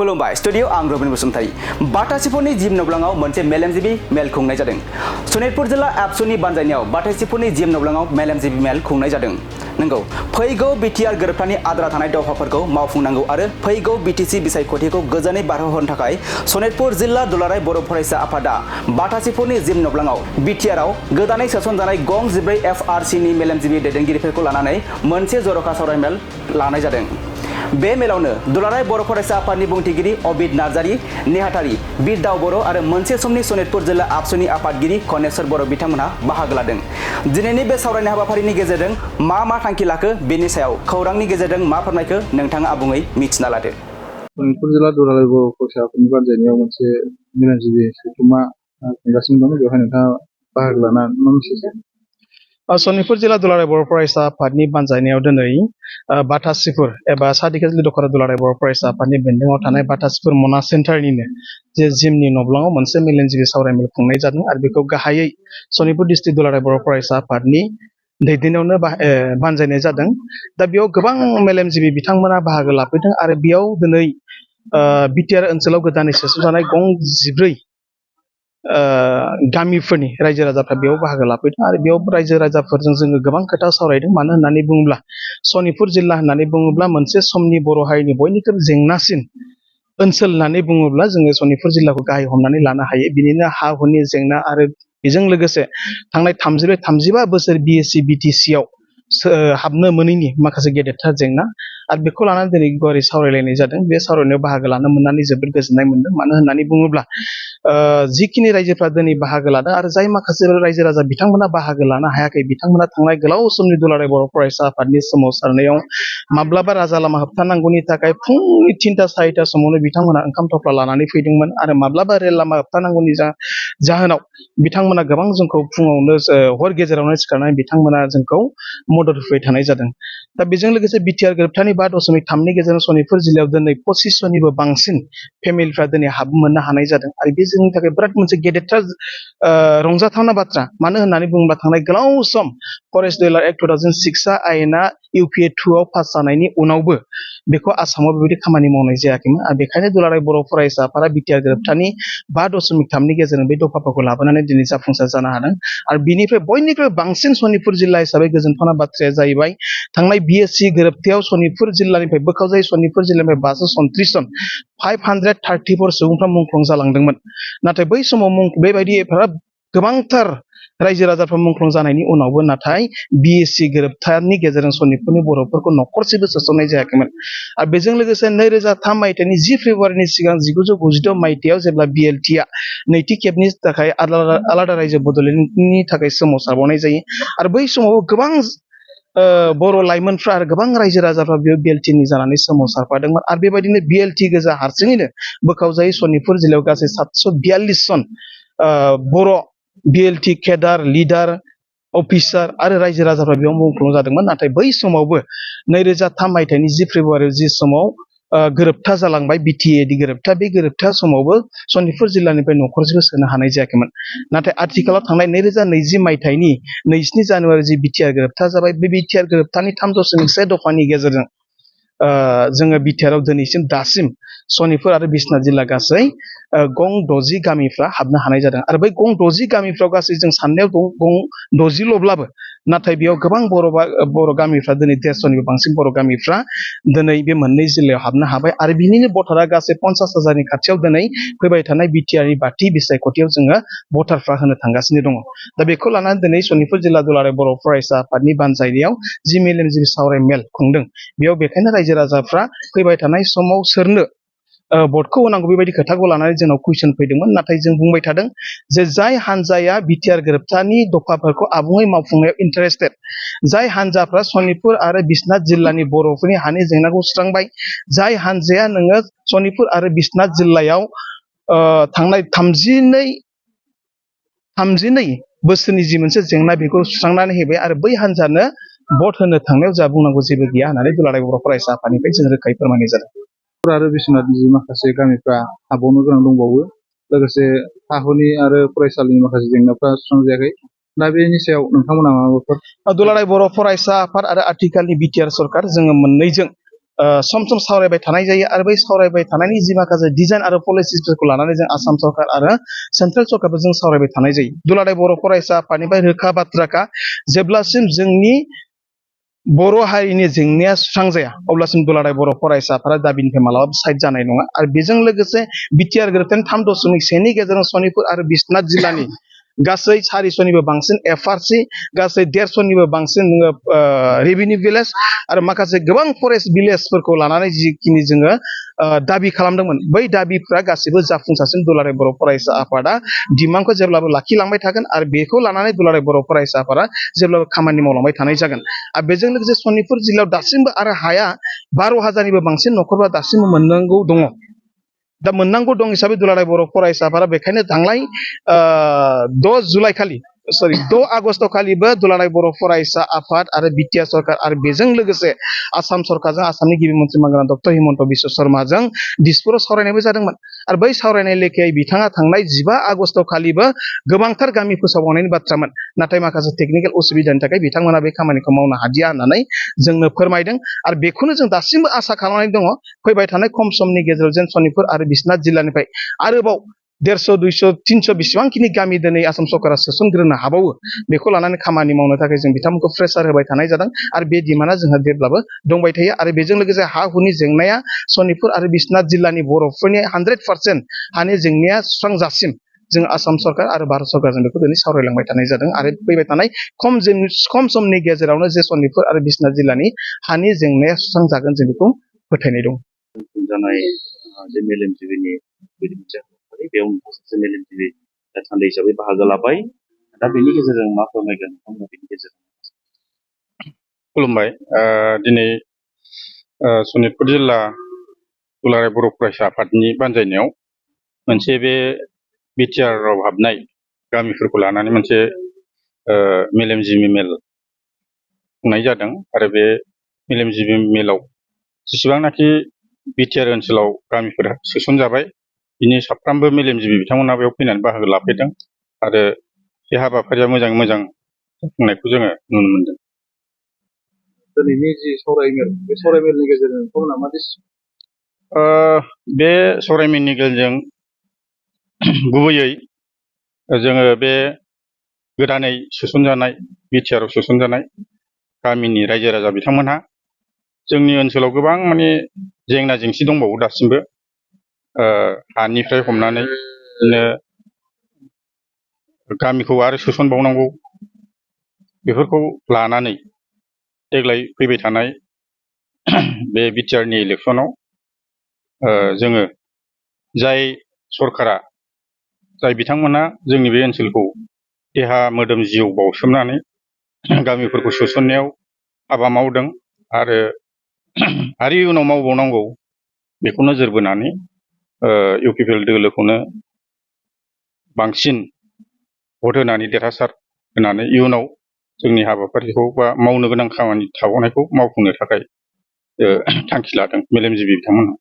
खुलुमबाय स्टुडियो आं Robin Basumatary बाटासिफोरनि gym नब्लाङाव मोनसे मेलेमजिबि मेल खुंनाय जादों। सनितपुर जिल्ला एबसुनि बानजायनायाव बाटासिफोरनि जिम नब्लाङाव मेलेमजिबि मेल खुंनाय जादों। नंगौ फैगौ बिटिआर गोरोबथानि आद्रा थानाय दावहाफोरखौ मावफुंनांगौ आरो फैगौ बिटिसि बिसायख'थिखौ गोजोनै बारहोहरनो थाखाय सनितपुर जिल्ला दुलाराय बर' फरायसा आफादा बाटासिफोरनि जिम नब्लाङाव बिटिआरआव गोदानै सोसनजानाय गं 14 एफआरसिनि मेलेमजिबि दैदेनगिरिफोरखौ लानानै मोनसे जर'खा सावरायमेल लानाय जादों। बे मेलावनो दुलाराय बर' फरायसा आफादनि बुंथिगिरि अबिद नार्जारी, नेहाथारि बिरदाव बर' आरो मोनसे समनि सनितपुर जिल्ला आबसुनि आफादगिरि कनेश्वर बर' बिथांमोनहा बाहागो लादों। दिनैनि बे सावरायनाय हाबाफारिनि गेजेरजों मा थांखि लाखो बेनि सायाव खौरांनि गेजेरजों मा फोरमायखो नोंथाङा आबुङै मिथिना लादो। सनितपुर जिल्ला दुलाराय बर' फरायसा आफादनि बानजायनायाव मोनसे मेलेमजिबि जथुम्मा खुंगासिनो दं। बेवहाय नोंथाङा बाहागो लाना मा मिथियो? सनितपुर जिल्ला दुलाराय बर' फरायसा आफादनि बानजायनायाव दिनै बाटासिफोर एबा सादिकाजलि दख'रा दुलाराय बर' फरायसा आफादनि बेन्दोङाव थानाय बाटासिफोर मना सेन्टारनिनो जे जिमनि नब्लाङाव मोनसे मेलेमजिबि सावरायमेल खुंनाय जादों आरो बेखौ गाहायै सनितपुर डिस्ट्रिक्ट दुलाराय बर' फरायसा आफादनि दैदेननायावनो बानजायनाय जादों। दा बेयाव गोबां मेलेमजिबि बिथांमोना बाहागो लाफैदों आरो बेयाव दिनै बिटिआर ओनसोलाव गोदानै सोसनजानाय गं 14 गामिफोरनि रायजो राजाफ्रा बेयाव बाहागो लाफैदों आरो बेयाव रायजो राजाफोरजों जोङो गोबां खोथा सावरायदों। मानो होननानै बुङोब्ला सनितपुर जिल्ला होननानै बुङोब्ला मोनसे समनि बर' हारिनि बयनिख्रुइबो जेंनासिन ओनसोल होननानै बुङोब्ला जोङो सनितपुर जिल्लाखौ गाहाय हमनानै लानो हायो। बिनिनो हा हुनि जेंना आरो बेजों लोगोसे थांनाय 35 बोसोर बिएससि बिटिसिआव हाबनो मोनैनि माखासे गेदेरथार जेंना आरो बेखौ लानानै दिनै गुवारै सावरायलायनाय जादों। बे सावरायनायाव बाहागो लानो मोननानै जोबोद गोजोननाय मोनदों। मानो होननानै बुङोब्ला जिखिनि रायजोफ्रा दिनै बाहागो लादों आरो जाय माखासे रायजो राजा बिथांमोना बाहागो लानो हायाखै बिथांमोना थांनाय गोलाव समनि दुलाराय बर' फरायसा आफादनि सोमावसारनायाव माब्लाबा राजा लामा होबथानांगौनि थाखाय फुंनि 3टा 4टा समावनो बिथांमोना ओंखाम थफ्ला लानानै फैदोंमोन आरो माब्लाबा रेल लामा होबथानांगौनि जाहोनाव बिथांमोना गोबां जोंखौ फुङावनो हर गेजेरावनो सिखारनानै बिथांमोना जोंखौ मदद होफैबाय थानाय जादों। दा बेजों लोगोसे बिटिआर गोरोबथानि 5.3 नि गेजेरजों सनितपुर जिल्लायाव दिनै 2500निबो बांसिन फेमिलिफ्रा दिनै हाबनो मोननो हानाय जादों आरो बे जोंनि थाखाय बिराद मोनसे गेदेरथार रंजाथावना बाथ्रा। मानो होननानै बुङोब्ला थांनाय गोलाव सम फरेस्ट डिलार एक्ट 2006 आयेना UPA 2 आव पास जानायनि उनावबो बेखौ आसामाव बेबायदि खामानि मावनाय जायाखैमोन आरो बेखायनो दुलाराय बर' फरायसा आफादा बिटिआर गोरोबथानि 5.3 नि गेजेरजों बे दफाफोरखौ लाबोनानै दिनै जाफुंसार जानो हादों आरो बिनिफ्राय बयनिख्रुइ बांसिन सनितपुर जिल्ला हिसाबै गोजोनथावना बाथ्राया जाहैबाय थांनाय बिएससि गोरोबथायाव सनितपुर जिल्लानिफ्राय बोखावजायै सनितपुर जिल्लानिफ्राय 539 जन 534 सुबुंफ्रा मुंख्लं जालांदोंमोन। नाथाय बै समाव बेबायदि गोबांथार रायजो राजाफ्रा मुंख्लं जानायनि उनावबो नाथाय बिएससि गोरोबथानि गेजेरजों सनितपुरनि बर'फोरखौ न'खरसेबो सोसननाय जायाखैमोन आरो बेजों लोगोसे 2003 मायथाइनि 10 फेब्रुवारिनि सिगां 1996 मायथाइयाव जेब्ला बिएलटिआ नैथि खेबनि थाखाय आलादा रायजो बड'लेण्डनि थाखाय सोमावसारबावनाय जायो आरो बै समाव गोबां बर' लाइमोनफ्रा आरो गोबां रायजो राजाफ्रा बेयाव बिएलटिनि जानानै सोमावसारफादोंमोन आरो बेबायदिनो बिएलटि गोजा हारसिङैनो बोखावजायै सनितपुर जिल्लायाव गासै 742 जन बर' बिएलटि केडार लिडार अफिसार आरो रायजो राजाफ्रा बेयाव मुंख्लं जादोंमोन। नाथाय बै समावबो 2003 मायथाइनि 10 फेब्रुवारियाव जि समाव गोरोबथा जालांबाय बिटिएडि गोरोबथा, बे गोरोबथा समावबो सनितपुर जिल्लानिफ्राय न'खरसेबो सोनो हानाय जायाखैमोन। नाथाय आथिखालाव थांनाय 2020 मायथाइनि 2 जानुवारि जि बिटिआर गोरोबथा जाबाय, बे बिटिआर गोरोबथानि 3.1 दफानि गेजेरजों जोङो बिटिआरआव दिनैसिम दासिम सनितपुर आरो बिश्वनाथ जिल्ला गासै गं 60 गामिफ्रा हाबनो हानाय जादों आरो बै गं 60 गामिफ्राव गासै जों साननायाव गं 60ल'ब्लाबो नाथाय बेयाव गोबां बर' गामिफ्रा दिनै 150निबो बांसिन बर' गामिफ्रा दिनै बे मोननै जिल्लायाव हाबनो हाबाय आरो बिनिनो भटारा गासै 50,000नि खाथियाव दिनै फैबाय थानाय बिटिआरनि बाथि बिसायख'थियाव जोङो भटारफ्रा होनो थांगासिनो दङ। दा बेखौ लानानै दिनै सनितपुर जिल्ला दुलाराय बर' फरायसा आफादनि बानजायनायाव जि मेलेमजिबि सावरायमेल खुंदों बेयाव बेखायनो रायजो राजाफ्रा फैबाय थानाय समाव सोरनो भटखौ होनांगौ बेबायदि खोथाखौ लानानै जोंनाव कुइसन फैदोंमोन। नाथाय जों बुंबाय थादों जे जाय हान्जाया बिटिआर गोरोबथानि दफाफोरखौ आबुङै मावफुंनायाव इन्टारेस्टेड, जाय हान्जाफ्रा सनितपुर आरो बिश्वनाथ जिल्लानि बर'फोरनि हानि जेंनाखौ सुस्रांबाय, जाय हान्जाया नोङो सनितपुर आरो बिश्वनाथ जिल्लायाव थांनाय 32 बोसोरनि जि मोनसे जेंना बेखौ सुस्रांनानै होबाय आरो बै हान्जानो भट होनो थांनायाव जा बुंनांगौ जेबो गैया होननानै दुलाराय बर' फरायसा आफादनिफ्राय जों रोखायै फोरमायनाय जादों। आरो बिश्वनाथनि जि माखासे गामिफ्रा हाबावनो गोनां दंबावो, लोगोसे हा हुनि आरो फरायसालिनि माखासे जेंनाफ्रा सुस्रांजायाखै। दा बेनि सायाव नोंथांमोना माबाफोर? दुलाराय बर' फरायसा आफाद आरो आथिखालनि बिटिआर सरकार जोङो मोननैजों सम सम सावरायबाय थानाय जायो आरो बै सावरायबाय थानायनि जि माखासे डिजाइन आरो पलिसिसफोरखौ लानानै जों आसाम सरकार आरो सेन्ट्रेल सरकारबो जों सावरायबाय थानाय जायो। दुलाराय बर' फरायसा आफादनिफ्राय रोखा बाथ्राखा जेब्लासिम जोंनि बर' हारिनि जेंनाया सुस्रांजाया अब्लासिम दुलाराय बर' फरायसा आफादा दाबिनिफ्राय मालाबाबो साइड जानाय नङा आरो बेजों लोगोसे बिटिआर गोरोबथानि 3.1 नि गेजेराव सनितपुर आरो बिश्वनाथ जिल्लानि गासै 400निबो बांसिन एफआरसि गासै 150निबो बांसिन रेभिनिउ भिलेज आरो माखासे गोबां फरेस्ट भिलेजफोरखौ लानानै जिखिनि जोङो दाबि खालामदोंमोन बै दाबिफ्रा गासैबो जाफुंसारसिम दुलाराय बर' फरायसा आफादा डिमान्डखौ जेब्लाबो लाखिलांबाय थागोन आरो बेखौ लानानै दुलाराय बर' फरायसा आफादा जेब्लाबो खामानि मावलांबाय थानाय जागोन आरो बेजों लोगोसे सनितपुर जिल्लायाव दासिमबो आरो हाया 12,000निबो बांसिन न'खरफ्रा दासिमबो मोननांगौ दङ। दा मोननांगौ दं हिसाबै दुलाराय बर' फरायसा आफादा बेखायनो थांनाय 6 आगस्ट खालिबो दुलाराय बर' फरायसा आफाद आरो बिटिआर सरकार आरो बेजों लोगोसे आसाम सरकारजों आसामनि गिबि मन्थ्रि मानगोनां डक्टर हिमन्त बिश्व शर्माजों दिसपुराव सावरायनायबो जादोंमोन आरो बै सावरायनाय लेखायै बिथाङा थांनाय 15 आगस्ट खालिबो गोबांथार गामि फोसावबावनायनि बाथ्रामोन नाथाय माखासे टेकनिकेल उसुबिदानि थाखाय बिथांमोना बे खामानिखौ मावनो हादिया होननानै जोंनो फोरमायदों आरो बेखौनो जों दासिमबो आसा खालामनानै दङ फैबाय थानाय खम समनि गेजेराव जेन सनितपुर आरो बिश्वनाथ जिल्लानिफ्राय आरोबाव 150, 200, 300 बेसेबांखिनि गामि दिनै आसाम सरकारा सोसनग्रोनो हाबावो बेखौ लानानै खामानि मावनो थाखाय जों बिथांमोनखौ प्रेसार होबाय थानाय जादों आरो बे डिमान्डआ जोंहा जेब्लाबो दंबाय थायो आरो बेजों लोगोसे हा हुनि जेंनाया सनितपुर आरो बिश्वनाथ जिल्लानि बर'फोरनि 100% हानि जेंनाया सुस्रांजासिम जों आसाम सरकार आरो भारत सरकारजों बेखौ दिनै सावरायलांबाय थानाय जादों आरो फैबाय थानाय खम समनि गेजेरावनो जे सनितपुर आरो बिश्वनाथ जिल्लानि हानि जेंनाया सुस्रांजागोन जों बेखौ फोथायनाय दं। जानाय जे मेलेमजिबिनि बिदिन्थि बेयाव माखासे मेलेमजिबि थान्दै हिसाबै बाहागो लाबाय दा बेनि गेजेरजों मा फोरमायगोन नोंथांमोना बेनि गेजेरजों? खुलुमबाय। दिनै सनितपुर जिल्ला दुलाराय बर' फरायसा आफादनि बानजायनायाव मोनसे बे बिटिआरआव हाबनाय गामिफोरखौ लानानै मोनसे मेलेमजिबि मेल खुंनाय जादों आरो बे मेलेमजिबि मेलाव जेसेबांनाखि बिटिआर ओनसोलाव गामिफोरा सोसनजाबाय बिनि साफ्रोमबो मेलेमजिबि बिथांमोना बेयाव फैनानै बाहागो लाफैदों आरो बे हाबाफारिया मोजाङै मोजां जाफुंनायखौ जोङो नुनो मोनदों। दिनैनि जि सावरायमेल बे सावरायमेलनि गेजेरजों नोंथांमोना मा बे सावरायमेलनि गेजेरजों गुबैयै जोङो बे गोदानै सोसनजानाय बिटिआरआव सोसनजानाय गामिनि रायजो राजा बिथांमोनहा जोंनि ओनसोलाव गोबां माने जेंना जेंसि दंबावो दासिमबो हानिफ्राय हमनानै बिदिनो गामिखौ आरो सोसनबावनांगौ बेफोरखौ लानानै देग्लाय फैबाय थानाय बे बिटिआरनि इलेक्सनाव जोङो जाय सरकारा जाय बिथांमोना जोंनि बे ओनसोलखौ देहा मोदोम जिउ बावसोमनानै गामिफोरखौ सोसननायाव हाबा मावदों आरो इयुनाव मावबावनांगौ बेखौ नोजोर बोनानै इउपिपिएल दोलोखौनो बांसिन भट होनानै देरहासार होनानै इयुनाव जोंनि हाबाफारिखौ बा मावनो गोनां खामानि थाबावनायखौ मावफुंनो थाखाय थांखि लादों मेलेमजिबि बिथांमोनहा।